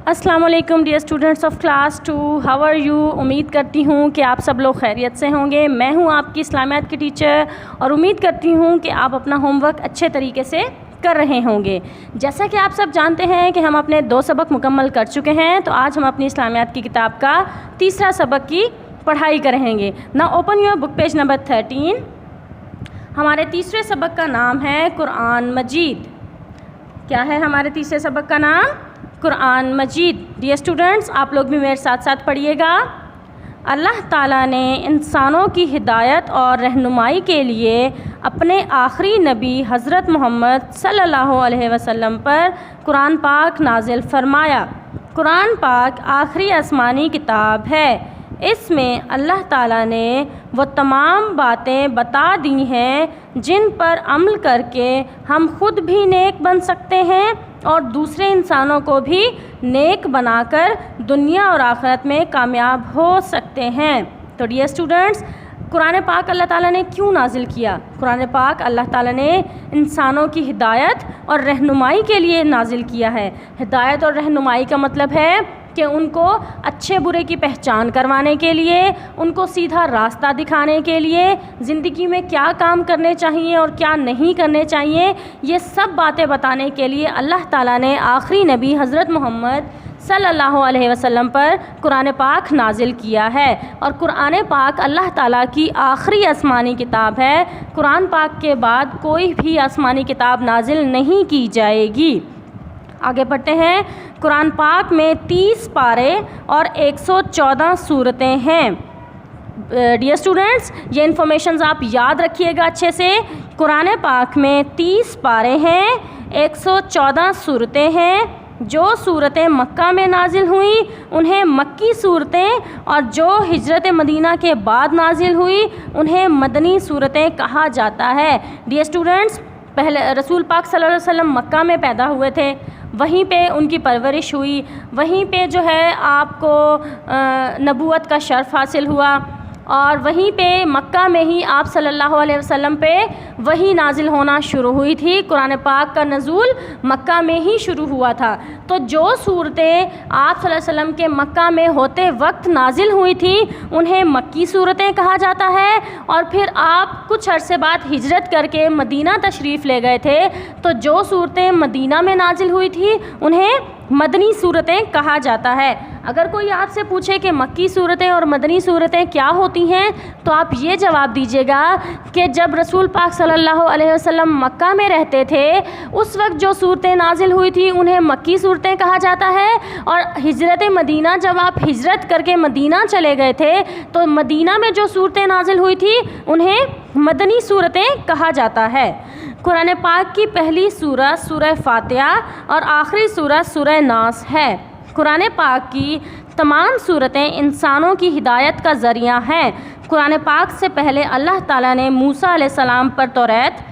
السلام علیکم dear students of class 2، how are you? امید کرتی ہوں کہ آپ سب لوگ خیریت سے ہوں گے۔ میں ہوں آپ کی اسلامیات کی ٹیچر اور امید کرتی ہوں کہ آپ اپنا ہوم ورک اچھے طریقے سے کر رہے ہوں گے۔ جیسا کہ آپ سب جانتے ہیں کہ ہم اپنے 2 سبق مکمل کر چکے ہیں، تو آج ہم اپنی اسلامیات کی کتاب کا تیسرا سبق کی پڑھائی کریں گے۔ نا open your book page number 13۔ ہمارے تیسرے سبق کا نام ہے قرآن مجید۔ کیا ہے ہمارے تیسرے سبق کا نام؟ قرآن مجید۔ ڈیئر اسٹوڈنٹس، آپ لوگ بھی میرے ساتھ ساتھ پڑھیے گا۔ اللہ تعالیٰ نے انسانوں کی ہدایت اور رہنمائی کے لیے اپنے آخری نبی حضرت محمد صلی اللہ علیہ وسلم پر قرآن پاک نازل فرمایا۔ قرآن پاک آخری آسمانی کتاب ہے۔ اس میں اللہ تعالیٰ نے وہ تمام باتیں بتا دی ہیں جن پر عمل کر کے ہم خود بھی نیک بن سکتے ہیں اور دوسرے انسانوں کو بھی نیک بنا کر دنیا اور آخرت میں کامیاب ہو سکتے ہیں۔ تو ڈیئر اسٹوڈنٹس، قرآن پاک اللہ تعالیٰ نے کیوں نازل کیا؟ قرآن پاک اللہ تعالیٰ نے انسانوں کی ہدایت اور رہنمائی کے لیے نازل کیا ہے۔ ہدایت اور رہنمائی کا مطلب ہے کہ ان کو اچھے برے کی پہچان کروانے کے لیے، ان کو سیدھا راستہ دکھانے کے لیے، زندگی میں کیا کام کرنے چاہیے اور کیا نہیں کرنے چاہیے، یہ سب باتیں بتانے کے لیے اللہ تعالیٰ نے آخری نبی حضرت محمد صلی اللہ علیہ وسلم پر قرآن پاک نازل کیا ہے۔ اور قرآن پاک اللہ تعالیٰ کی آخری آسمانی کتاب ہے۔ قرآن پاک کے بعد کوئی بھی آسمانی کتاب نازل نہیں کی جائے گی۔ آگے بڑھتے ہیں۔ قرآن پاک میں 30 پارے اور 114 سورتیں ہیں۔ ڈیئر اسٹوڈنٹس، یہ انفارمیشنز آپ یاد رکھیے گا اچھے سے۔ قرآن پاک میں 30 پارے ہیں، 114 سورتیں ہیں۔ جو صورتیں مکہ میں نازل ہوئیں انہیں مکی صورتیں، اور جو ہجرت مدینہ کے بعد نازل ہوئی انہیں مدنی صورتیں کہا جاتا ہے۔ ڈیئر اسٹوڈنٹس، پہلے رسول پاک صلی اللہ علیہ وسلم مکہ میں پیدا ہوئے تھے، وہیں پہ ان کی پرورش ہوئی، وہیں پہ جو ہے آپ کو نبوت کا شرف حاصل ہوا، اور وہیں پہ مکہ میں ہی آپ صلی اللہ علیہ وسلم پہ وہی نازل ہونا شروع ہوئی تھی۔ قرآن پاک کا نزول مکہ میں ہی شروع ہوا تھا۔ تو جو صورتیں آپ صلی اللہ علیہ وسلم کے مکہ میں ہوتے وقت نازل ہوئی تھیں انہیں مکی صورتیں کہا جاتا ہے، اور پھر آپ کچھ عرصے بعد ہجرت کر کے مدینہ تشریف لے گئے تھے، تو جو صورتیں مدینہ میں نازل ہوئی تھی انہیں مدنی صورتیں کہا جاتا ہے۔ اگر کوئی آپ سے پوچھے کہ مکی صورتیں اور مدنی صورتیں کیا ہوتی ہیں، تو آپ یہ جواب دیجیے گا کہ جب رسول پاک صلی اللہ علیہ وسلم مکہ میں رہتے تھے اس وقت جو صورتیں نازل ہوئی تھی انہیں مکی صورتیں کہا جاتا ہے، اور ہجرت مدینہ جب آپ ہجرت کر کے مدینہ چلے گئے تھے تو مدینہ میں جو صورتیں نازل ہوئی تھی انہیں مدنی صورتیں کہا جاتا ہے۔ قرآن پاک کی پہلی سورہ سورہ فاتحہ اور آخری سورہ سورہ ناس ہے۔ قرآن پاک کی تمام سورتیں انسانوں کی ہدایت کا ذریعہ ہیں۔ قرآن پاک سے پہلے اللہ تعالیٰ نے موسیٰ علیہ السلام پر توریت،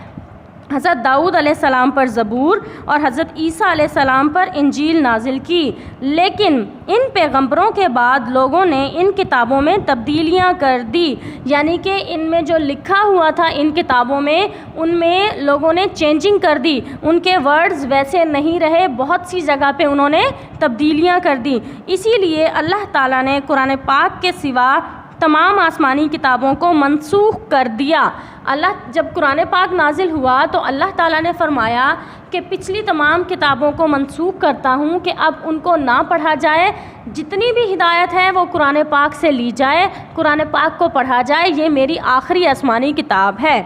حضرت داؤد علیہ السلام پر زبور اور حضرت عیسیٰ علیہ السلام پر انجیل نازل کی، لیکن ان پیغمبروں کے بعد لوگوں نے ان کتابوں میں تبدیلیاں کر دی، یعنی کہ ان میں جو لکھا ہوا تھا ان کتابوں میں ان میں لوگوں نے چینجنگ کر دی، ان کے ورڈز ویسے نہیں رہے، بہت سی جگہ پہ انہوں نے تبدیلیاں کر دی۔ اسی لیے اللہ تعالیٰ نے قرآن پاک کے سوا تمام آسمانی کتابوں کو منسوخ کر دیا۔ جب قرآن پاک نازل ہوا تو اللہ تعالیٰ نے فرمایا کہ پچھلی تمام کتابوں کو منسوخ کرتا ہوں کہ اب ان کو نہ پڑھا جائے، جتنی بھی ہدایت ہے وہ قرآن پاک سے لی جائے، قرآن پاک کو پڑھا جائے، یہ میری آخری آسمانی کتاب ہے۔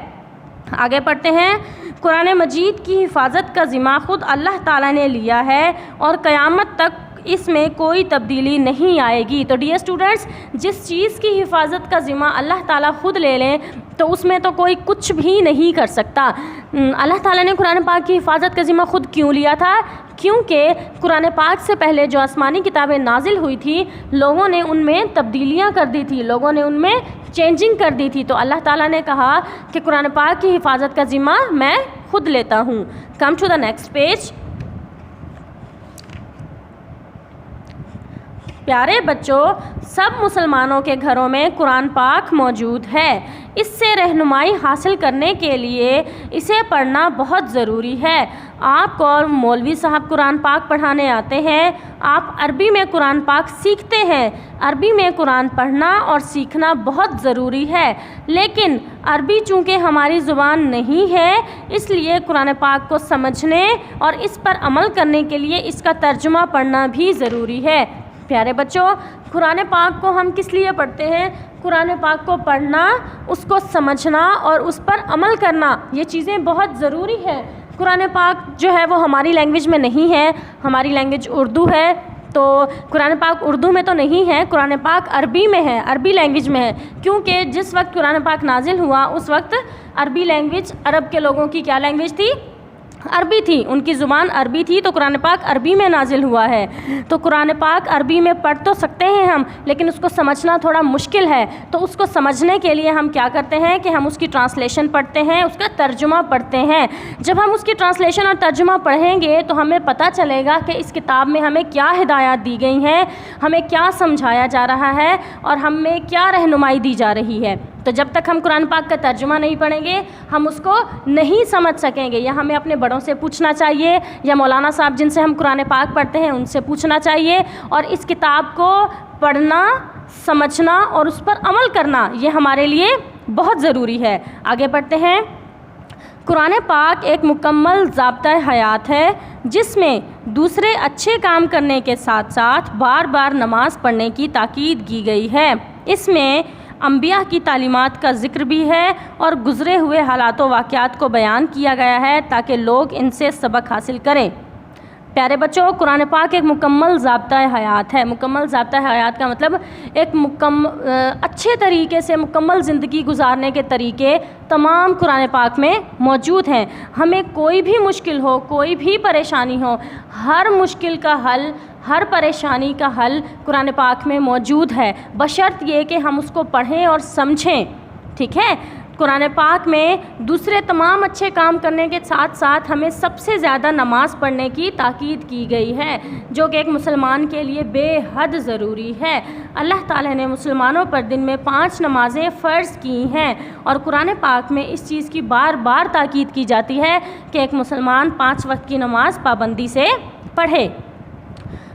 آگے پڑھتے ہیں۔ قرآن مجید کی حفاظت کا ذمہ خود اللہ تعالیٰ نے لیا ہے اور قیامت تک اس میں کوئی تبدیلی نہیں آئے گی۔ تو ڈیئر اسٹوڈنٹس، جس چیز کی حفاظت کا ذمہ اللہ تعالیٰ خود لے لیں تو اس میں تو کوئی کچھ بھی نہیں کر سکتا۔ اللہ تعالیٰ نے قرآن پاک کی حفاظت کا ذمہ خود کیوں لیا تھا؟ کیونکہ قرآن پاک سے پہلے جو آسمانی کتابیں نازل ہوئی تھی لوگوں نے ان میں تبدیلیاں کر دی تھی، لوگوں نے ان میں چینجنگ کر دی تھی، تو اللہ تعالیٰ نے کہا کہ قرآن پاک کی حفاظت کا ذمہ میں خود لیتا ہوں۔ Come to the next page. پیارے بچوں، سب مسلمانوں کے گھروں میں قرآن پاک موجود ہے۔ اس سے رہنمائی حاصل کرنے کے لیے اسے پڑھنا بہت ضروری ہے۔ آپ کو مولوی صاحب قرآن پاک پڑھانے آتے ہیں، آپ عربی میں قرآن پاک سیکھتے ہیں۔ عربی میں قرآن پڑھنا اور سیکھنا بہت ضروری ہے، لیکن عربی چونکہ ہماری زبان نہیں ہے، اس لیے قرآن پاک کو سمجھنے اور اس پر عمل کرنے کے لیے اس کا ترجمہ پڑھنا بھی ضروری ہے۔ پیارے بچوں، قرآن پاک کو ہم کس لیے پڑھتے ہیں؟ قرآن پاک کو پڑھنا، اس کو سمجھنا اور اس پر عمل کرنا، یہ چیزیں بہت ضروری ہے۔ قرآن پاک جو ہے وہ ہماری لینگویج میں نہیں ہے، ہماری لینگویج اردو ہے، تو قرآن پاک اردو میں تو نہیں ہے، قرآن پاک عربی میں ہے، عربی لینگویج میں ہے، کیونکہ جس وقت قرآن پاک نازل ہوا اس وقت عربی لینگویج، عرب کے لوگوں کی کیا لینگویج تھی؟ عربی تھی، ان کی زبان عربی تھی، تو قرآن پاک عربی میں نازل ہوا ہے۔ تو قرآن پاک عربی میں پڑھ تو سکتے ہیں ہم، لیکن اس کو سمجھنا تھوڑا مشکل ہے، تو اس کو سمجھنے کے لیے ہم کیا کرتے ہیں کہ ہم اس کی ٹرانسلیشن پڑھتے ہیں، اس کا ترجمہ پڑھتے ہیں۔ جب ہم اس کی ٹرانسلیشن اور ترجمہ پڑھیں گے تو ہمیں پتہ چلے گا کہ اس کتاب میں ہمیں کیا ہدایات دی گئی ہیں، ہمیں کیا سمجھایا جا رہا ہے اور ہمیں کیا رہنمائی دی جا رہی ہے۔ تو جب تک ہم قرآن پاک کا ترجمہ نہیں پڑھیں گے ہم اس کو نہیں سمجھ سکیں گے، یا ہمیں اپنے بڑوں سے پوچھنا چاہیے، یا مولانا صاحب جن سے ہم قرآن پاک پڑھتے ہیں ان سے پوچھنا چاہیے، اور اس کتاب کو پڑھنا، سمجھنا اور اس پر عمل کرنا یہ ہمارے لیے بہت ضروری ہے۔ آگے پڑھتے ہیں۔ قرآن پاک ایک مکمل ضابطۂ حیات ہے جس میں دوسرے اچھے کام کرنے کے ساتھ ساتھ بار بار نماز پڑھنے کی تاکید کی گئی ہے۔ اس میں انبیاء کی تعلیمات کا ذکر بھی ہے اور گزرے ہوئے حالات و واقعات کو بیان کیا گیا ہے تاکہ لوگ ان سے سبق حاصل کریں۔ پیارے بچوں، قرآن پاک ایک مکمل ضابطۂ حیات ہے۔ مکمل ضابطۂ حیات کا مطلب ایک اچھے طریقے سے مکمل زندگی گزارنے کے طریقے تمام قرآن پاک میں موجود ہیں۔ ہمیں کوئی بھی مشکل ہو، کوئی بھی پریشانی ہو، ہر مشکل کا حل، ہر پریشانی کا حل قرآن پاک میں موجود ہے، بشرط یہ کہ ہم اس کو پڑھیں اور سمجھیں۔ ٹھیک ہے؟ قرآن پاک میں دوسرے تمام اچھے کام کرنے کے ساتھ ساتھ ہمیں سب سے زیادہ نماز پڑھنے کی تاکید کی گئی ہے، جو کہ ایک مسلمان کے لیے بے حد ضروری ہے۔ اللہ تعالیٰ نے مسلمانوں پر دن میں 5 نمازیں فرض کی ہیں، اور قرآن پاک میں اس چیز کی بار بار تاکید کی جاتی ہے کہ ایک مسلمان 5 وقت کی نماز پابندی سے پڑھے۔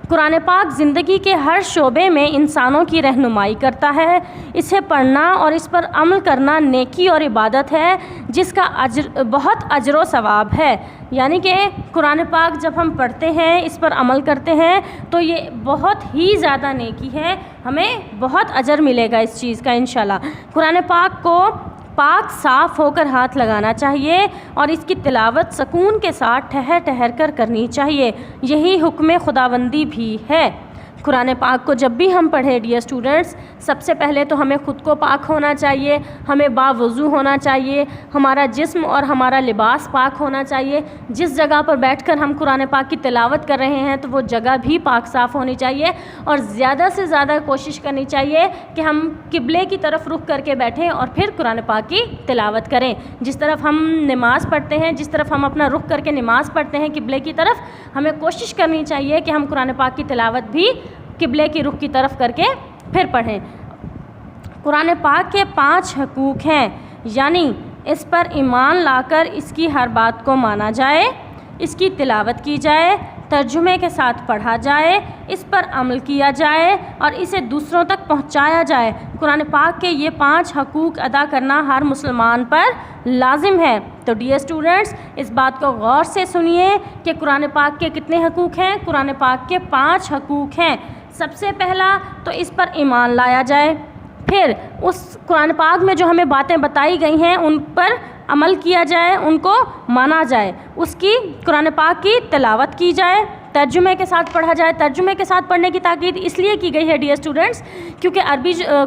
قرآن پاک زندگی کے ہر شعبے میں انسانوں کی رہنمائی کرتا ہے۔ اسے پڑھنا اور اس پر عمل کرنا نیکی اور عبادت ہے جس کا بہت اجر و ثواب ہے۔ یعنی کہ قرآن پاک جب ہم پڑھتے ہیں، اس پر عمل کرتے ہیں تو یہ بہت ہی زیادہ نیکی ہے، ہمیں بہت اجر ملے گا اس چیز کا انشاءاللہ۔ قرآن پاک کو پاک صاف ہو کر ہاتھ لگانا چاہیے اور اس کی تلاوت سکون کے ساتھ ٹھہر ٹھہر کر کرنی چاہیے، یہی حکم خداوندی بھی ہے۔ قرآن پاک کو جب بھی ہم پڑھیں ڈیئر اسٹوڈنٹس، سب سے پہلے تو ہمیں خود کو پاک ہونا چاہیے، ہمیں باوضو ہونا چاہیے، ہمارا جسم اور ہمارا لباس پاک ہونا چاہیے۔ جس جگہ پر بیٹھ کر ہم قرآن پاک کی تلاوت کر رہے ہیں تو وہ جگہ بھی پاک صاف ہونی چاہیے، اور زیادہ سے زیادہ کوشش کرنی چاہیے کہ ہم قبلے کی طرف رخ کر کے بیٹھیں اور پھر قرآن پاک کی تلاوت کریں۔ جس طرف ہم نماز پڑھتے ہیں، جس طرف ہم اپنا رخ کر کے نماز پڑھتے ہیں قبلے کی طرف، ہمیں کوشش کرنی چاہیے کہ ہم قرآن پاک کی تلاوت بھی قبلے کی رخ کی طرف کر کے پھر پڑھیں۔ قرآن پاک کے 5 حقوق ہیں، یعنی اس پر ایمان لا کر اس کی ہر بات کو مانا جائے، اس کی تلاوت کی جائے، ترجمے کے ساتھ پڑھا جائے، اس پر عمل کیا جائے اور اسے دوسروں تک پہنچایا جائے۔ قرآن پاک کے یہ 5 حقوق ادا کرنا ہر مسلمان پر لازم ہے۔ تو ڈیئر اسٹوڈنٹس، اس بات کو غور سے سنیے کہ قرآن پاک کے کتنے حقوق ہیں؟ قرآن پاک کے 5 حقوق ہیں۔ سب سے پہلا تو اس پر ایمان لایا جائے، پھر اس قرآن پاک میں جو ہمیں باتیں بتائی گئی ہیں ان پر عمل کیا جائے، ان کو مانا جائے، اس کی قرآن پاک کی تلاوت کی جائے، ترجمے کے ساتھ پڑھا جائے۔ ترجمے کے ساتھ پڑھنے کی تاکید اس لیے کی گئی ہے ڈیئر اسٹوڈنٹس کیونکہ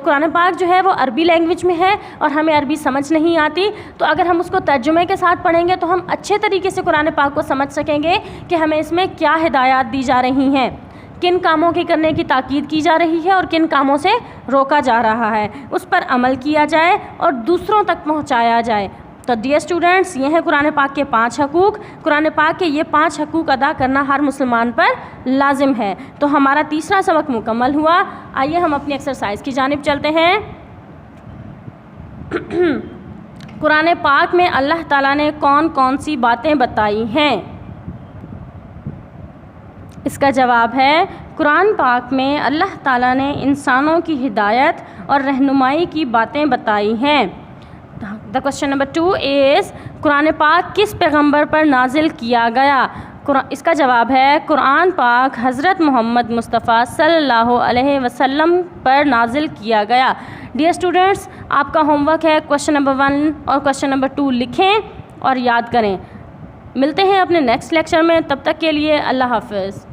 قرآن پاک جو ہے وہ عربی لینگویج میں ہے اور ہمیں عربی سمجھ نہیں آتی، تو اگر ہم اس کو ترجمے کے ساتھ پڑھیں گے تو ہم اچھے طریقے سے قرآن پاک کو سمجھ سکیں گے کہ ہمیں اس میں کیا ہدایات دی جا رہی ہیں، کن کاموں کے کرنے کی تاکید کی جا رہی ہے اور کن کاموں سے روکا جا رہا ہے، اس پر عمل کیا جائے اور دوسروں تک پہنچایا جائے۔ تو ڈیئر اسٹوڈنٹس یہ ہیں قرآن پاک کے 5 حقوق. قرآن پاک کے یہ 5 حقوق ادا کرنا ہر مسلمان پر لازم ہے. تو ہمارا تیسرا سبق مکمل ہوا. آئیے ہم اپنی ایکسرسائز کی جانب چلتے ہیں. قرآن پاک میں اللہ تعالیٰ نے کون کون سی باتیں بتائی ہیں؟ اس کا جواب ہے قرآن پاک میں اللہ تعالیٰ نے انسانوں کی ہدایت اور رہنمائی کی باتیں بتائی ہیں. The question number 2 is قرآن پاک کس پیغمبر پر نازل کیا گیا؟ اس کا جواب ہے قرآن پاک حضرت محمد مصطفیٰ صلی اللہ علیہ وسلم پر نازل کیا گیا. ڈیئر اسٹوڈنٹس آپ کا ہوم ورک ہے question number 1 اور question number 2 لکھیں اور یاد کریں. ملتے ہیں اپنے نیکسٹ لیکچر میں. تب تک کے لیے اللہ حافظ.